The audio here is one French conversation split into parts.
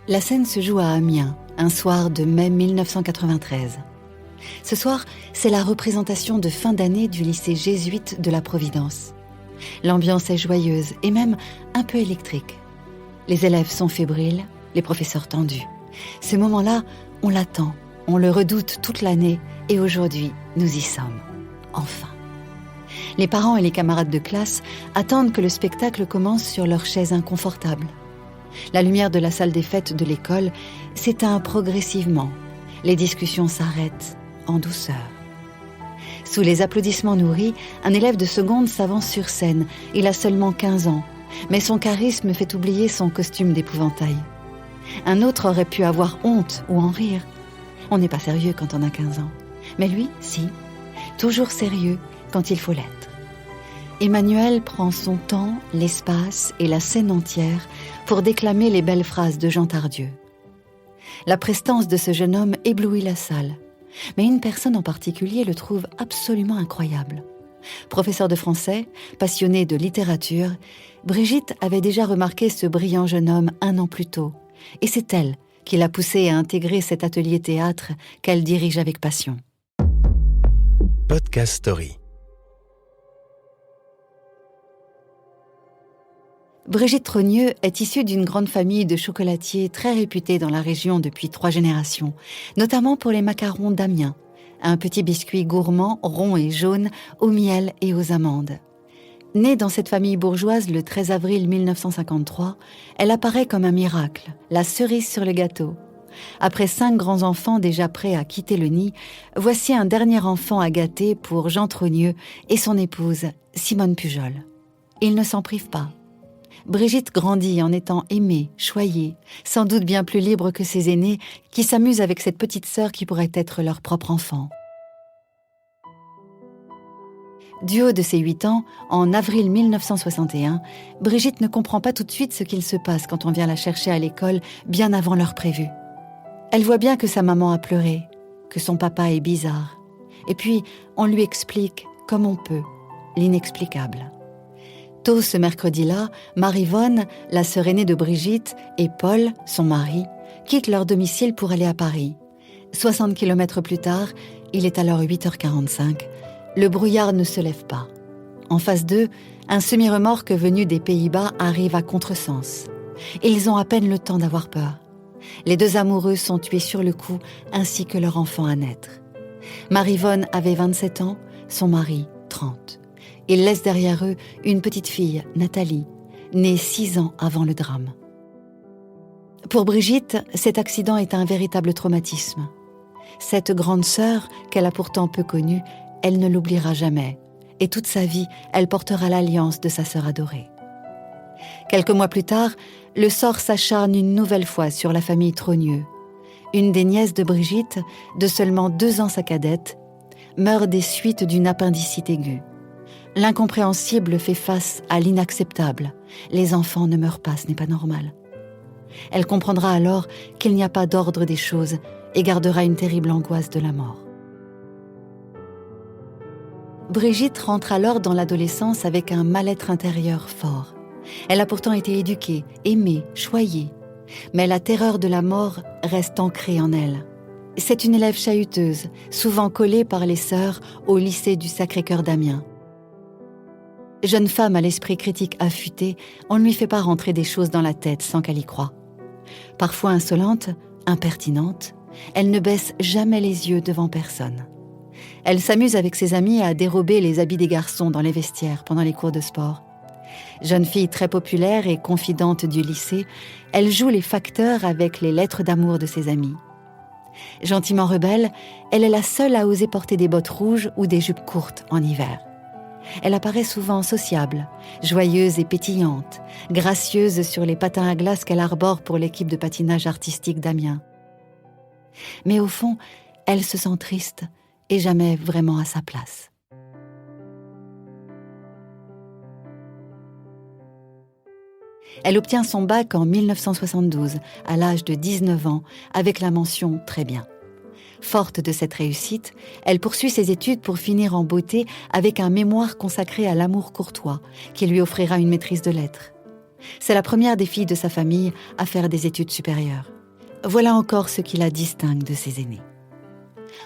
La scène se joue à Amiens, un soir de mai 1993. Ce soir, c'est la représentation de fin d'année du lycée jésuite de la Providence. L'ambiance est joyeuse et même un peu électrique. Les élèves sont fébriles, les professeurs tendus. Ce moment-là, on l'attend, on le redoute toute l'année et aujourd'hui, nous y sommes. Enfin. Les parents et les camarades de classe attendent que le spectacle commence sur leurs chaises inconfortables. La lumière de la salle des fêtes de l'école s'éteint progressivement. Les discussions s'arrêtent en douceur. Sous les applaudissements nourris, un élève de seconde s'avance sur scène. Il a seulement 15 ans, mais son charisme fait oublier son costume d'épouvantail. Un autre aurait pu avoir honte ou en rire. On n'est pas sérieux quand on a 15 ans. Mais lui, si. Toujours sérieux quand il faut l'être. Emmanuel prend son temps, l'espace et la scène entière pour déclamer les belles phrases de Jean Tardieu. La prestance de ce jeune homme éblouit la salle, mais une personne en particulier le trouve absolument incroyable. Professeur de français, passionnée de littérature, Brigitte avait déjà remarqué ce brillant jeune homme 1 an plus tôt, et c'est elle qui l'a poussé à intégrer cet atelier théâtre qu'elle dirige avec passion. Podcast Story. Brigitte Trogneux est issue d'une grande famille de chocolatiers très réputés dans la région depuis 3 générations, notamment pour les macarons d'Amiens, un petit biscuit gourmand, rond et jaune, au miel et aux amandes. Née dans cette famille bourgeoise le 13 avril 1953, elle apparaît comme un miracle, la cerise sur le gâteau. Après 5 grands-enfants déjà prêts à quitter le nid, voici un dernier enfant à gâter pour Jean Trogneux et son épouse, Simone Pujol. Ils ne s'en privent pas. Brigitte grandit en étant aimée, choyée, sans doute bien plus libre que ses aînés qui s'amusent avec cette petite sœur qui pourrait être leur propre enfant. Du haut de ses 8 ans, en avril 1961, Brigitte ne comprend pas tout de suite ce qu'il se passe quand on vient la chercher à l'école bien avant l'heure prévue. Elle voit bien que sa maman a pleuré, que son papa est bizarre. Et puis, on lui explique, comme on peut, l'inexplicable. Tôt ce mercredi-là, Marie-Vonne, la sœur aînée de Brigitte, et Paul, son mari, quittent leur domicile pour aller à Paris. 60 km plus tard, il est alors 8h45, le brouillard ne se lève pas. En face d'eux, un semi-remorque venu des Pays-Bas arrive à contresens. Ils ont à peine le temps d'avoir peur. Les 2 amoureux sont tués sur le coup, ainsi que leur enfant à naître. Marie-Vonne avait 27 ans, son mari 30. Ils laissent derrière eux une petite fille, Nathalie, née 6 ans avant le drame. Pour Brigitte, cet accident est un véritable traumatisme. Cette grande sœur, qu'elle a pourtant peu connue, elle ne l'oubliera jamais. Et toute sa vie, elle portera l'alliance de sa sœur adorée. Quelques mois plus tard, le sort s'acharne une nouvelle fois sur la famille Trogneux. Une des nièces de Brigitte, de seulement 2 ans sa cadette, meurt des suites d'une appendicite aiguë. L'incompréhensible fait face à l'inacceptable. Les enfants ne meurent pas, ce n'est pas normal. Elle comprendra alors qu'il n'y a pas d'ordre des choses et gardera une terrible angoisse de la mort. Brigitte rentre alors dans l'adolescence avec un mal-être intérieur fort. Elle a pourtant été éduquée, aimée, choyée. Mais la terreur de la mort reste ancrée en elle. C'est une élève chahuteuse, souvent collée par les sœurs au lycée du Sacré-Cœur d'Amiens. Jeune femme à l'esprit critique affûté, on ne lui fait pas rentrer des choses dans la tête sans qu'elle y croie. Parfois insolente, impertinente, elle ne baisse jamais les yeux devant personne. Elle s'amuse avec ses amis à dérober les habits des garçons dans les vestiaires pendant les cours de sport. Jeune fille très populaire et confidente du lycée, elle joue les facteurs avec les lettres d'amour de ses amis. Gentiment rebelle, elle est la seule à oser porter des bottes rouges ou des jupes courtes en hiver. Elle apparaît souvent sociable, joyeuse et pétillante, gracieuse sur les patins à glace qu'elle arbore pour l'équipe de patinage artistique d'Amiens. Mais au fond, elle se sent triste et jamais vraiment à sa place. Elle obtient son bac en 1972, à l'âge de 19 ans, avec la mention « très bien ». Forte de cette réussite, elle poursuit ses études pour finir en beauté avec un mémoire consacré à l'amour courtois, qui lui offrira une maîtrise de lettres. C'est la première des filles de sa famille à faire des études supérieures. Voilà encore ce qui la distingue de ses aînés.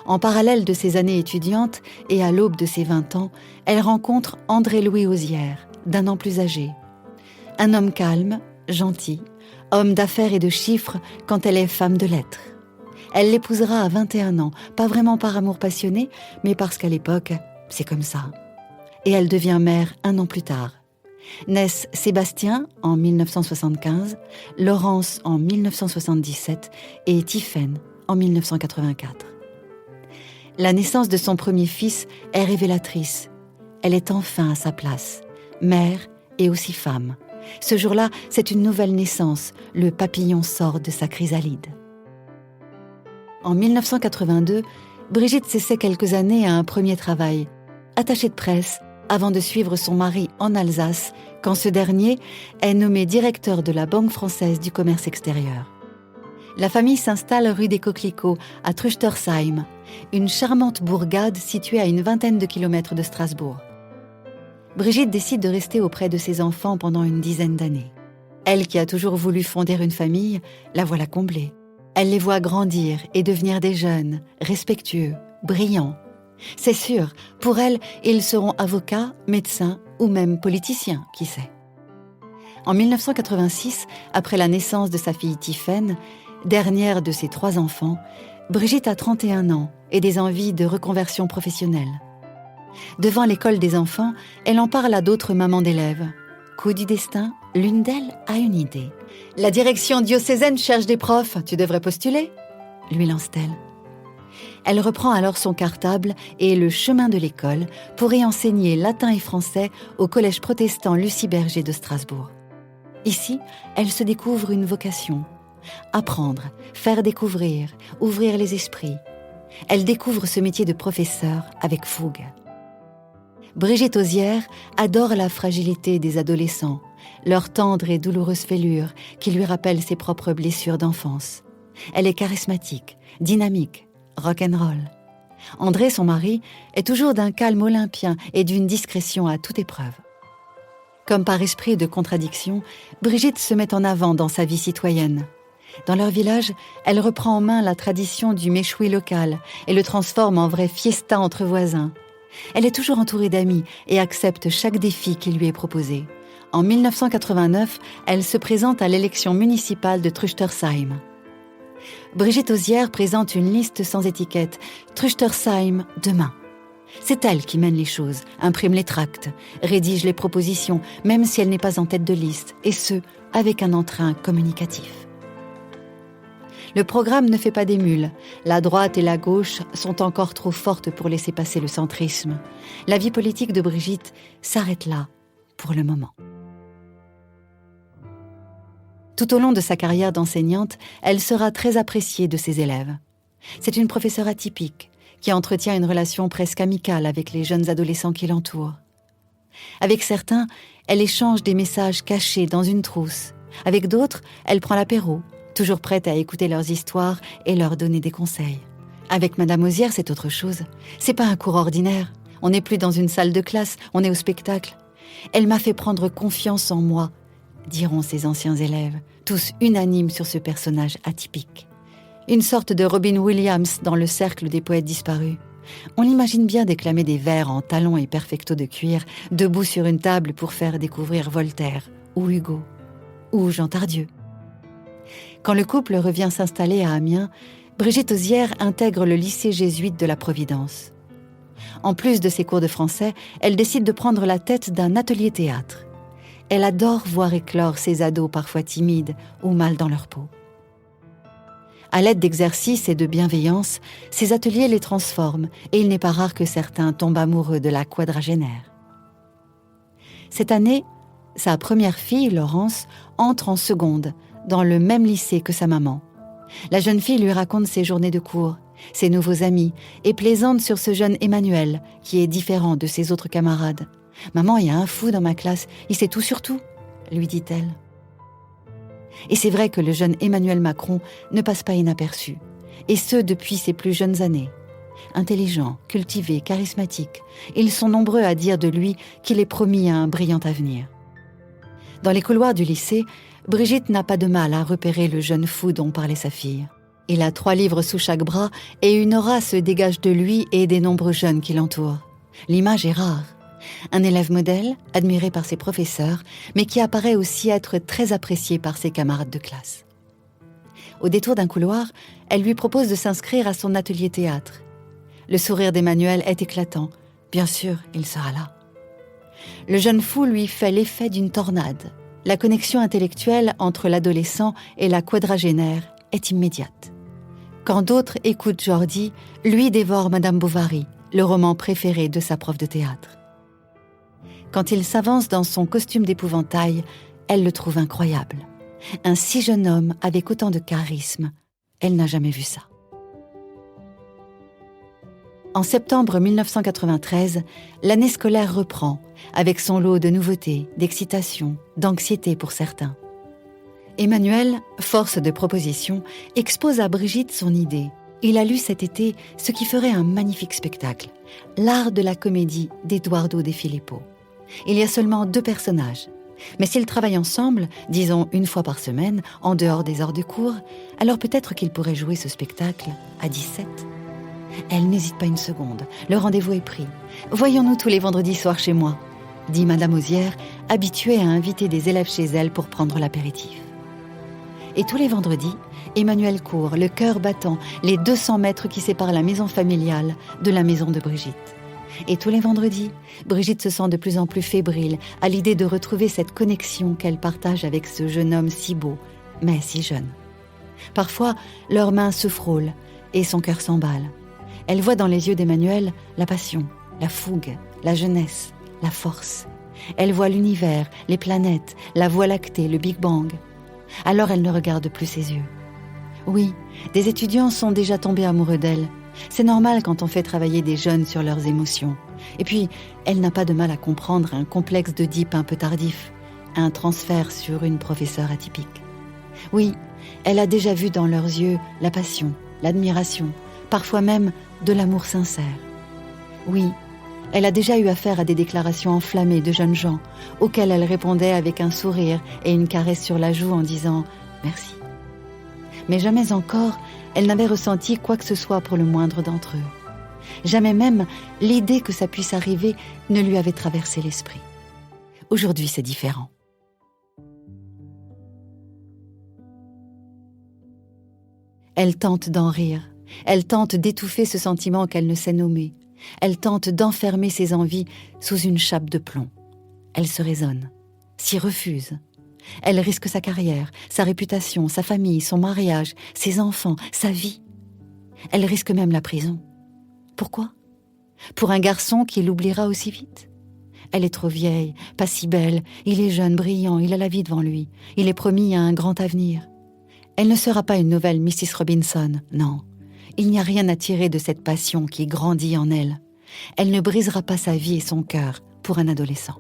En parallèle de ses années étudiantes et à l'aube de ses 20 ans, elle rencontre André-Louis Auzière, d'un an plus âgé. Un homme calme, gentil, homme d'affaires et de chiffres quand elle est femme de lettres. Elle l'épousera à 21 ans, pas vraiment par amour passionné, mais parce qu'à l'époque, c'est comme ça. Et elle devient mère 1 an plus tard. Naissent Sébastien en 1975, Laurence en 1977 et Tiphaine en 1984. La naissance de son premier fils est révélatrice. Elle est enfin à sa place, mère et aussi femme. Ce jour-là, c'est une nouvelle naissance. Le papillon sort de sa chrysalide. En 1982, Brigitte s'essaie quelques années à un premier travail, attachée de presse, avant de suivre son mari en Alsace, quand ce dernier est nommé directeur de la Banque française du commerce extérieur. La famille s'installe rue des Coquelicots, à Truchtersheim, une charmante bourgade située à une vingtaine de kilomètres de Strasbourg. Brigitte décide de rester auprès de ses enfants pendant une dizaine d'années. Elle qui a toujours voulu fonder une famille, la voilà comblée. Elle les voit grandir et devenir des jeunes, respectueux, brillants. C'est sûr, pour elle, ils seront avocats, médecins ou même politiciens, qui sait. En 1986, après la naissance de sa fille Tiphaine, dernière de ses 3 enfants, Brigitte a 31 ans et des envies de reconversion professionnelle. Devant l'école des enfants, elle en parle à d'autres mamans d'élèves. Coup du destin, l'une d'elles a une idée. « La direction diocésaine cherche des profs, tu devrais postuler ?» lui lance-t-elle. Elle reprend alors son cartable et le chemin de l'école pour y enseigner latin et français au collège protestant Lucie Berger de Strasbourg. Ici, elle se découvre une vocation. Apprendre, faire découvrir, ouvrir les esprits. Elle découvre ce métier de professeur avec fougue. Brigitte Auzière adore la fragilité des adolescents, leur tendre et douloureuse fêlure qui lui rappelle ses propres blessures d'enfance. Elle est charismatique, dynamique, rock'n'roll. André, son mari, est toujours d'un calme olympien et d'une discrétion à toute épreuve. Comme par esprit de contradiction, Brigitte se met en avant dans sa vie citoyenne. Dans leur village, elle reprend en main la tradition du méchoui local et le transforme en vrai fiesta entre voisins. Elle est toujours entourée d'amis et accepte chaque défi qui lui est proposé. En 1989, elle se présente à l'élection municipale de Truchtersheim. Brigitte Auzière présente une liste sans étiquette, Truchtersheim demain. C'est elle qui mène les choses, imprime les tracts, rédige les propositions, même si elle n'est pas en tête de liste, et ce, avec un entrain communicatif. Le programme ne fait pas des mules. La droite et la gauche sont encore trop fortes pour laisser passer le centrisme. La vie politique de Brigitte s'arrête là, pour le moment. Tout au long de sa carrière d'enseignante, elle sera très appréciée de ses élèves. C'est une professeure atypique, qui entretient une relation presque amicale avec les jeunes adolescents qui l'entourent. Avec certains, elle échange des messages cachés dans une trousse. Avec d'autres, elle prend l'apéro, toujours prête à écouter leurs histoires et leur donner des conseils. Avec Madame Auzière, c'est autre chose. C'est pas un cours ordinaire. On n'est plus dans une salle de classe, on est au spectacle. Elle m'a fait prendre confiance en moi, diront ses anciens élèves, tous unanimes sur ce personnage atypique. Une sorte de Robin Williams dans le cercle des poètes disparus. On l'imagine bien déclamer des vers en talons et perfecto de cuir, debout sur une table pour faire découvrir Voltaire, ou Hugo, ou Jean Tardieu. Quand le couple revient s'installer à Amiens, Brigitte Auzière intègre le lycée jésuite de la Providence. En plus de ses cours de français, elle décide de prendre la tête d'un atelier théâtre. Elle adore voir éclore ces ados parfois timides ou mal dans leur peau. À l'aide d'exercices et de bienveillance, ces ateliers les transforment et il n'est pas rare que certains tombent amoureux de la quadragénaire. Cette année, sa première fille, Laurence, entre en seconde, dans le même lycée que sa maman. La jeune fille lui raconte ses journées de cours, ses nouveaux amis, et plaisante sur ce jeune Emmanuel, qui est différent de ses autres camarades. « Maman, il y a un fou dans ma classe, il sait tout sur tout », lui dit-elle. Et c'est vrai que le jeune Emmanuel Macron ne passe pas inaperçu, et ce depuis ses plus jeunes années. Intelligent, cultivé, charismatique, ils sont nombreux à dire de lui qu'il est promis à un brillant avenir. Dans les couloirs du lycée, Brigitte n'a pas de mal à repérer le jeune fou dont parlait sa fille. Il a 3 livres sous chaque bras et une aura se dégage de lui et des nombreux jeunes qui l'entourent. L'image est rare. Un élève modèle, admiré par ses professeurs, mais qui apparaît aussi être très apprécié par ses camarades de classe. Au détour d'un couloir, elle lui propose de s'inscrire à son atelier théâtre. Le sourire d'Emmanuel est éclatant. Bien sûr, il sera là. Le jeune fou lui fait l'effet d'une tornade. La connexion intellectuelle entre l'adolescent et la quadragénaire est immédiate. Quand d'autres écoutent Jordi, lui dévore Madame Bovary, le roman préféré de sa prof de théâtre. Quand il s'avance dans son costume d'épouvantail, elle le trouve incroyable. Un si jeune homme avec autant de charisme, elle n'a jamais vu ça. En septembre 1993, l'année scolaire reprend, avec son lot de nouveautés, d'excitation, d'anxiété pour certains. Emmanuel, force de proposition, expose à Brigitte son idée. Il a lu cet été ce qui ferait un magnifique spectacle, l'art de la comédie d'Edoardo De Filippo. Il y a seulement 2 personnages. Mais s'ils travaillent ensemble, disons 1 fois par semaine, en dehors des heures de cours, alors peut-être qu'ils pourraient jouer ce spectacle à 17. Elle n'hésite pas une seconde. Le rendez-vous est pris. « Voyons-nous tous les vendredis soirs chez moi », dit Madame Osière, habituée à inviter des élèves chez elle pour prendre l'apéritif. Et tous les vendredis, Emmanuel court, le cœur battant, les 200 mètres qui séparent la maison familiale de la maison de Brigitte. Et tous les vendredis, Brigitte se sent de plus en plus fébrile à l'idée de retrouver cette connexion qu'elle partage avec ce jeune homme si beau, mais si jeune. Parfois, leurs mains se frôlent et son cœur s'emballe. Elle voit dans les yeux d'Emmanuel la passion, la fougue, la jeunesse, la force. Elle voit l'univers, les planètes, la Voie lactée, le Big Bang. Alors elle ne regarde plus ses yeux. Oui, des étudiants sont déjà tombés amoureux d'elle. C'est normal quand on fait travailler des jeunes sur leurs émotions. Et puis, elle n'a pas de mal à comprendre un complexe d'Oedipe un peu tardif, un transfert sur une professeure atypique. Oui, elle a déjà vu dans leurs yeux la passion, l'admiration, parfois même de l'amour sincère. Oui, elle a déjà eu affaire à des déclarations enflammées de jeunes gens, auxquelles elle répondait avec un sourire et une caresse sur la joue en disant « merci ». Mais jamais encore, elle n'avait ressenti quoi que ce soit pour le moindre d'entre eux. Jamais même l'idée que ça puisse arriver ne lui avait traversé l'esprit. Aujourd'hui, c'est différent. Elle tente d'en rire. Elle tente d'étouffer ce sentiment qu'elle ne sait nommer. Elle tente d'enfermer ses envies sous une chape de plomb. Elle se raisonne, s'y refuse. Elle risque sa carrière, sa réputation, sa famille, son mariage, ses enfants, sa vie. Elle risque même la prison. Pourquoi ? Pour un garçon qui l'oubliera aussi vite ? Elle est trop vieille, pas si belle, il est jeune, brillant, il a la vie devant lui, il est promis à un grand avenir. Elle ne sera pas une nouvelle Mrs. Robinson, non. Il n'y a rien à tirer de cette passion qui grandit en elle. Elle ne brisera pas sa vie et son cœur pour un adolescent.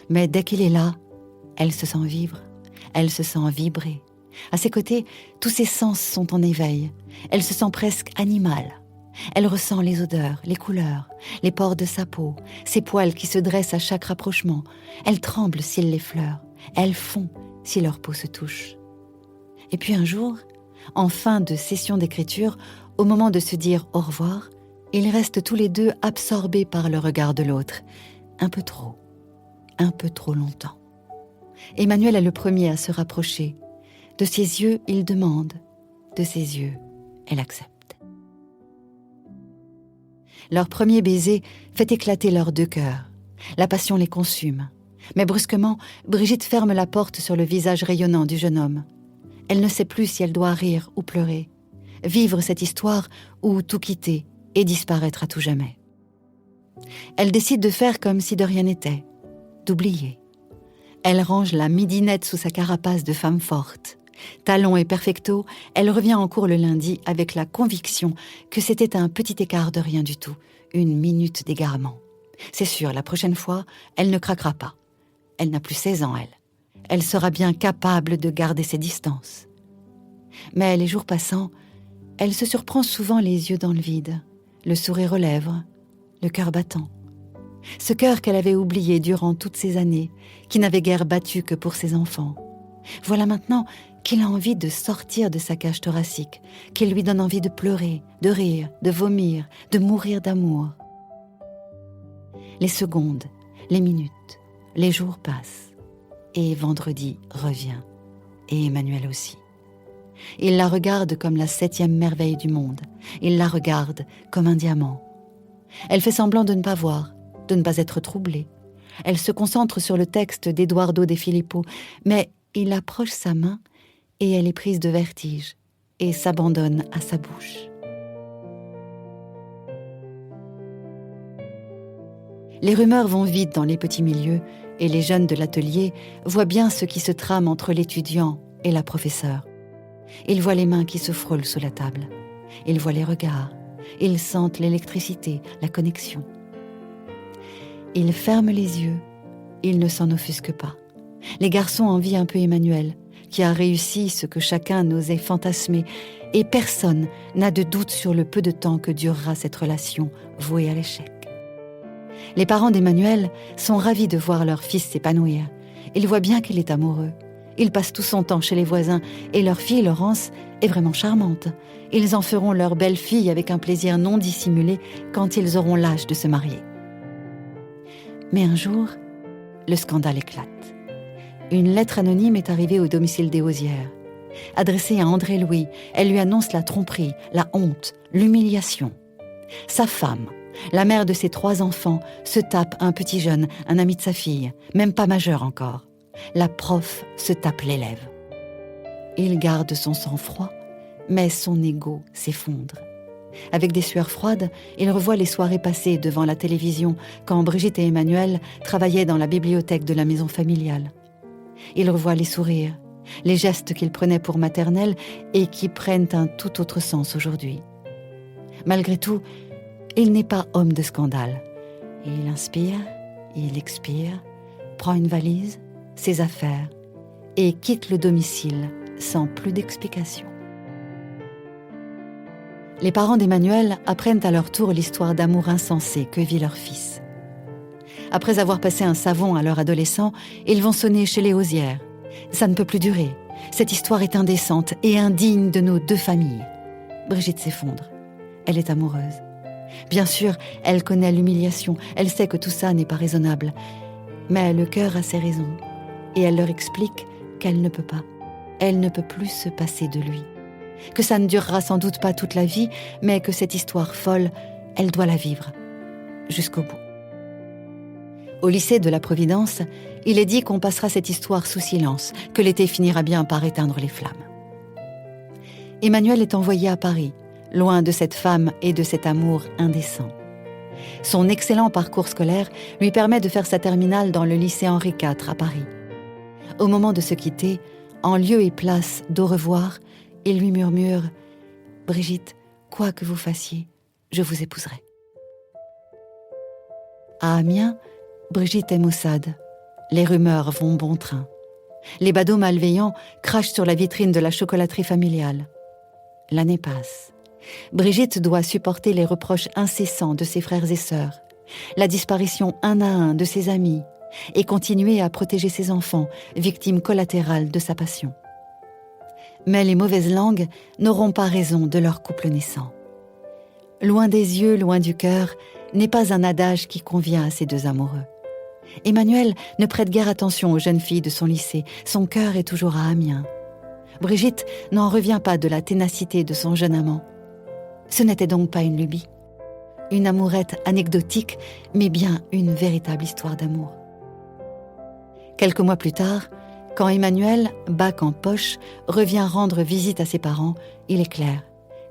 Mais dès qu'il est là, elle se sent vivre, elle se sent vibrer. À ses côtés, tous ses sens sont en éveil. Elle se sent presque animale. Elle ressent les odeurs, les couleurs, les pores de sa peau, ses poils qui se dressent à chaque rapprochement. Elle tremble s'il les fleure. Elle fond si leur peau se touche. Et puis un jour, en fin de session d'écriture, au moment de se dire au revoir, ils restent tous les 2 absorbés par le regard de l'autre. Un peu trop longtemps. Emmanuel est le premier à se rapprocher. De ses yeux, il demande. De ses yeux, elle accepte. Leur premier baiser fait éclater leurs 2 cœurs. La passion les consume. Mais brusquement, Brigitte ferme la porte sur le visage rayonnant du jeune homme. Elle ne sait plus si elle doit rire ou pleurer, vivre cette histoire ou tout quitter et disparaître à tout jamais. Elle décide de faire comme si de rien n'était, d'oublier. Elle range la midinette sous sa carapace de femme forte. Talons et perfecto, elle revient en cours le lundi avec la conviction que c'était un petit écart de rien du tout, une minute d'égarement. C'est sûr, la prochaine fois, elle ne craquera pas. Elle n'a plus 16 ans, elle. Elle sera bien capable de garder ses distances. Mais les jours passant, elle se surprend souvent les yeux dans le vide, le sourire aux lèvres, le cœur battant. Ce cœur qu'elle avait oublié durant toutes ces années, qui n'avait guère battu que pour ses enfants. Voilà maintenant qu'il a envie de sortir de sa cage thoracique, qu'il lui donne envie de pleurer, de rire, de vomir, de mourir d'amour. Les secondes, les minutes, les jours passent, et vendredi revient, et Emmanuel aussi. Il la regarde comme la 7e merveille du monde, il la regarde comme un diamant. Elle fait semblant de ne pas voir, de ne pas être troublée. Elle se concentre sur le texte d'Eduardo De Filippo, mais il approche sa main et elle est prise de vertige et s'abandonne à sa bouche. Les rumeurs vont vite dans les petits milieux et les jeunes de l'atelier voient bien ce qui se trame entre l'étudiant et la professeure. Ils voient les mains qui se frôlent sous la table. Ils voient les regards. Ils sentent l'électricité, la connexion. Ils ferment les yeux. Ils ne s'en offusquent pas. Les garçons envient un peu Emmanuel, qui a réussi ce que chacun n'osait fantasmer, et personne n'a de doute sur le peu de temps que durera cette relation vouée à l'échec. Les parents d'Emmanuel sont ravis de voir leur fils s'épanouir. Ils voient bien qu'il est amoureux. Il passe tout son temps chez les voisins et leur fille, Laurence, est vraiment charmante. Ils en feront leur belle-fille avec un plaisir non dissimulé quand ils auront l'âge de se marier. Mais un jour, le scandale éclate. Une lettre anonyme est arrivée au domicile des Osières. Adressée à André Louis, elle lui annonce la tromperie, la honte, l'humiliation. Sa femme, la mère de ses 3 enfants, se tape un petit jeune, un ami de sa fille, même pas majeur encore. La prof se tape l'élève. Il garde son sang-froid, mais son ego s'effondre. Avec des sueurs froides, il revoit les soirées passées devant la télévision quand Brigitte et Emmanuel travaillaient dans la bibliothèque de la maison familiale. Il revoit les sourires, les gestes qu'il prenait pour maternels et qui prennent un tout autre sens aujourd'hui. Malgré tout, il n'est pas homme de scandale. Il inspire, il expire, prend une valise, ses affaires et quitte le domicile sans plus d'explication. Les parents d'Emmanuel apprennent à leur tour l'histoire d'amour insensé que vit leur fils. Après avoir passé un savon à leur adolescent, ils vont sonner chez les Osières. Ça ne peut plus durer. Cette histoire est indécente et indigne de nos 2 familles. Brigitte s'effondre. Elle est amoureuse. Bien sûr, elle connaît l'humiliation. Elle sait que tout ça n'est pas raisonnable. Mais le cœur a ses raisons. Et elle leur explique qu'elle ne peut pas. Elle ne peut plus se passer de lui. Que ça ne durera sans doute pas toute la vie, mais que cette histoire folle, elle doit la vivre. Jusqu'au bout. Au lycée de la Providence, il est dit qu'on passera cette histoire sous silence, que l'été finira bien par éteindre les flammes. Emmanuel est envoyé à Paris, loin de cette femme et de cet amour indécent. Son excellent parcours scolaire lui permet de faire sa terminale dans le lycée Henri IV à Paris. Au moment de se quitter, en lieu et place d'au revoir, il lui murmure « Brigitte, quoi que vous fassiez, je vous épouserai. » À Amiens, Brigitte est maussade. Les rumeurs vont bon train. Les badauds malveillants crachent sur la vitrine de la chocolaterie familiale. L'année passe. Brigitte doit supporter les reproches incessants de ses frères et sœurs, la disparition un à un de ses amis et continuer à protéger ses enfants, victimes collatérales de sa passion. Mais les mauvaises langues n'auront pas raison de leur couple naissant. Loin des yeux, loin du cœur, n'est pas un adage qui convient à ces 2 amoureux. Emmanuel ne prête guère attention aux jeunes filles de son lycée, son cœur est toujours à Amiens. Brigitte n'en revient pas de la ténacité de son jeune amant. Ce n'était donc pas une lubie, une amourette anecdotique, mais bien une véritable histoire d'amour. Quelques mois plus tard, quand Emmanuel, bac en poche, revient rendre visite à ses parents, il est clair.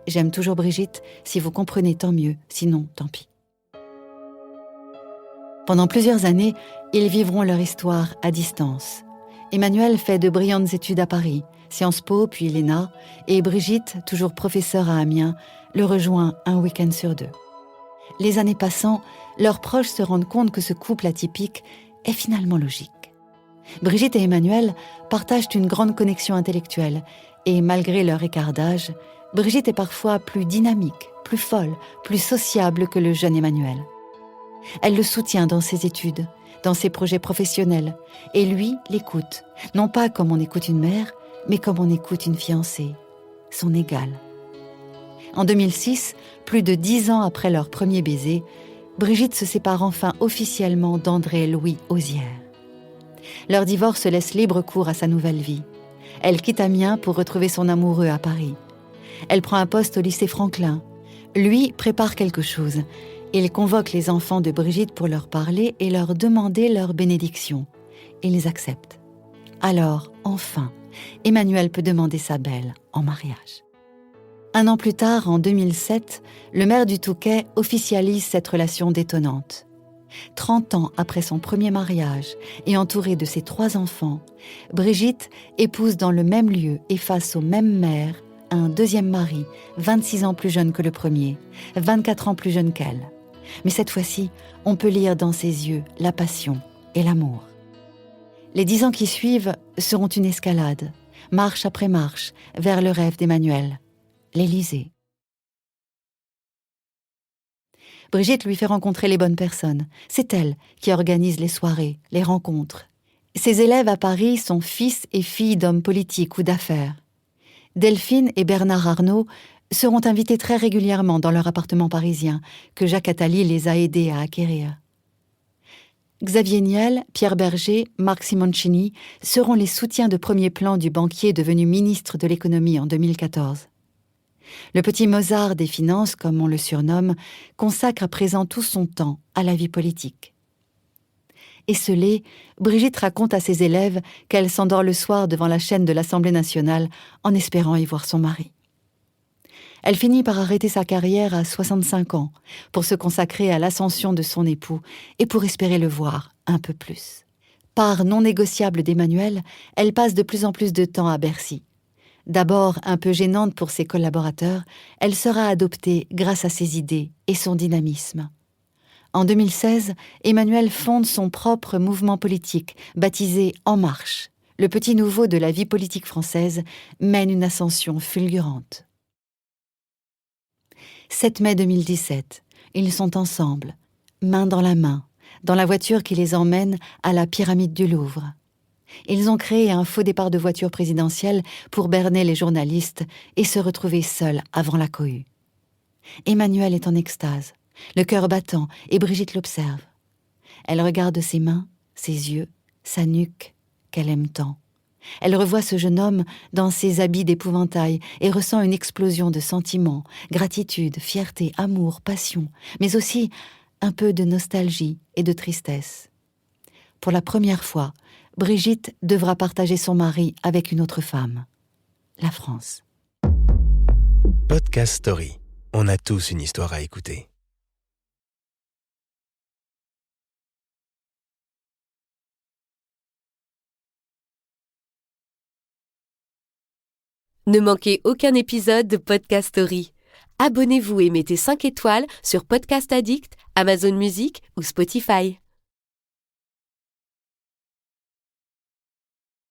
J'aime toujours Brigitte, si vous comprenez tant mieux, sinon tant pis. Pendant plusieurs années, ils vivront leur histoire à distance. Emmanuel fait de brillantes études à Paris, Sciences Po puis l'ENA, et Brigitte, toujours professeure à Amiens, le rejoint un week-end sur 2. Les années passant, leurs proches se rendent compte que ce couple atypique est finalement logique. Brigitte et Emmanuel partagent une grande connexion intellectuelle et malgré leur écart d'âge, Brigitte est parfois plus dynamique, plus folle, plus sociable que le jeune Emmanuel. Elle le soutient dans ses études, dans ses projets professionnels, et lui l'écoute, non pas comme on écoute une mère, mais comme on écoute une fiancée, son égale. En 2006, plus de 10 ans après leur premier baiser, Brigitte se sépare enfin officiellement d'André-Louis Ozière. Leur divorce laisse libre cours à sa nouvelle vie. Elle quitte Amiens pour retrouver son amoureux à Paris. Elle prend un poste au lycée Franklin. Lui prépare quelque chose. Il convoque les enfants de Brigitte pour leur parler et leur demander leur bénédiction. Ils acceptent. Alors, enfin, Emmanuel peut demander sa belle en mariage. Un an plus tard, en 2007, le maire du Touquet officialise cette relation détonnante. 30 ans après son premier mariage et entourée de ses 3 enfants, Brigitte épouse dans le même lieu et face au même maire un deuxième mari, 26 ans plus jeune que le premier, 24 ans plus jeune qu'elle. Mais cette fois-ci, on peut lire dans ses yeux la passion et l'amour. Les 10 ans qui suivent seront une escalade, marche après marche, vers le rêve d'Emmanuel, l'Élysée. Brigitte lui fait rencontrer les bonnes personnes. C'est elle qui organise les soirées, les rencontres. Ses élèves à Paris sont fils et filles d'hommes politiques ou d'affaires. Delphine et Bernard Arnault seront invités très régulièrement dans leur appartement parisien, que Jacques Attali les a aidés à acquérir. Xavier Niel, Pierre Berger, Marc Simoncini seront les soutiens de premier plan du banquier devenu ministre de l'économie en 2014. Le petit Mozart des finances, comme on le surnomme, consacre à présent tout son temps à la vie politique. Esselée, Brigitte raconte à ses élèves qu'elle s'endort le soir devant la chaîne de l'Assemblée nationale en espérant y voir son mari. Elle finit par arrêter sa carrière à 65 ans pour se consacrer à l'ascension de son époux et pour espérer le voir un peu plus. Part non négociable d'Emmanuel, elle passe de plus en plus de temps à Bercy. D'abord un peu gênante pour ses collaborateurs, elle sera adoptée grâce à ses idées et son dynamisme. En 2016, Emmanuel fonde son propre mouvement politique, baptisé En Marche. Le petit nouveau de la vie politique française mène une ascension fulgurante. 7 mai 2017, ils sont ensemble, main dans la voiture qui les emmène à la pyramide du Louvre. Ils ont créé un faux départ de voiture présidentielle pour berner les journalistes et se retrouver seuls avant la cohue. Emmanuel est en extase, le cœur battant, et Brigitte l'observe. Elle regarde ses mains, ses yeux, sa nuque, qu'elle aime tant. Elle revoit ce jeune homme dans ses habits d'épouvantail et ressent une explosion de sentiments, gratitude, fierté, amour, passion, mais aussi un peu de nostalgie et de tristesse. Pour la première fois, Brigitte devra partager son mari avec une autre femme, la France. Podcast Story. On a tous une histoire à écouter. Ne manquez aucun épisode de Podcast Story. Abonnez-vous et mettez 5 étoiles sur Podcast Addict, Amazon Music ou Spotify.